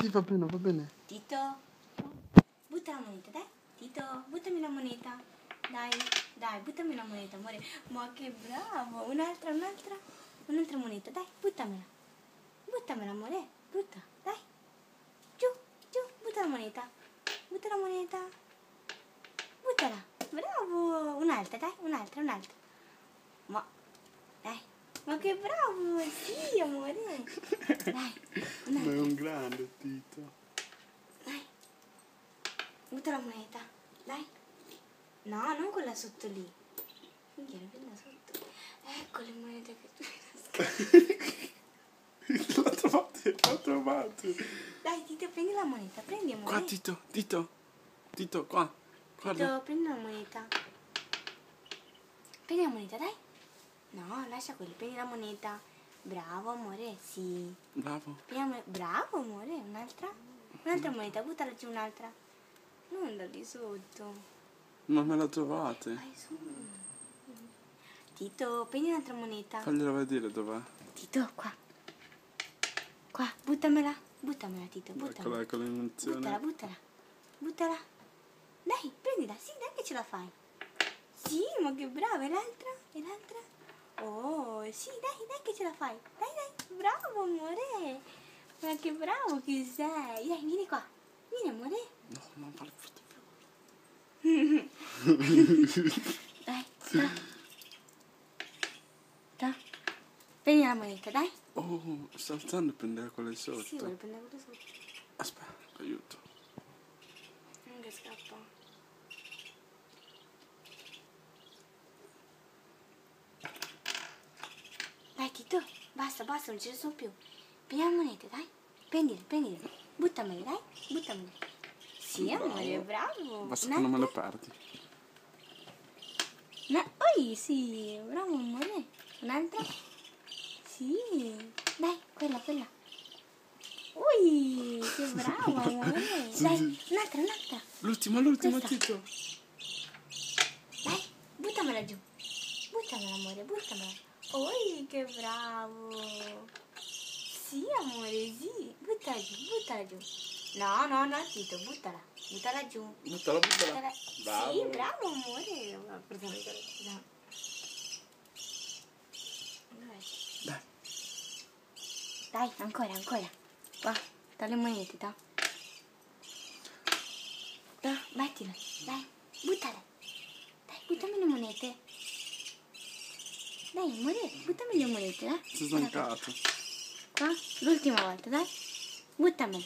Sì, va bene, va bene. Tito, butta la moneta, dai. Tito, buttami la moneta. Dai, dai, buttami la moneta, amore. Ma che bravo. Un'altra moneta, dai, buttamela. Buttamela, amore. Butta, dai. Giù, giù, butta la moneta. Butta la moneta. Buttala. Bravo. Un'altra, dai, un'altra. Ma, dai. Ma che bravo. Sì, amore. Dai, Ma un'altra. è un grande Tito. Dai, butta la moneta, dai. No, non quella sotto lì. Minchia, quella sotto. Ecco le monete che tu hai nascosto. L'ho trovato. Dai, Tito, prendi la moneta, prendi amore. Qua, Tito, qua. Guarda. Tito, prendi la moneta. Prendi la moneta, dai. No, lascia quello, prendi la moneta. Bravo, amore, sì. Bravo. Bravo, amore, un'altra. Un'altra moneta, buttala giù un'altra. Non da lì sotto. Ma me la trovate? Vai su. Tito, prendi un'altra moneta. Fagliela vedere dov'è. Tito, qua. Qua, buttamela. Buttamela, Tito, buttamela. Eccola, l'emozione. Buttala. Dai, prendila. Sì, dai che ce la fai. Sì, ma che brava. E l'altra? Oh, sì, dai che ce la fai. Dai. Bravo, amore. Ma che bravo che sei. Dai, vieni qua. Vieni, amore. No, non fare forte Dai, da. Prendi la moneta, dai. Oh, sta alzando e prendere quella di sotto. Sì, vuole prendere quello sotto. Aspetta, aiuto. Non che scappa. Dai, Tito, basta, non ce ne sono più. Prendi la moneta, dai. Prendile. Buttamele, dai. Buttamele. Sì, amore, bravo. Basta che non me le perdi. Sì, bravo, amore. Un'altra? Sì. Dai, quella. Ui, che bravo, amore. Dai, un'altra. L'ultima, Questa. Tito. Dai, buttamela giù. Buttamela, amore, buttamela. Ui, che bravo. Sì, amore, sì. Buttala giù. No, Tito, buttala. Buttala giù. Buttala. Bravo. Sì, bravo, amore. Dai. Dai, ancora. Qua, dalle monete, da. Battila, dai, buttala. Dai, buttami le monete. Dai, amore, buttami le monete, Si è stancato. Qua, l'ultima volta, dai. Buttamele.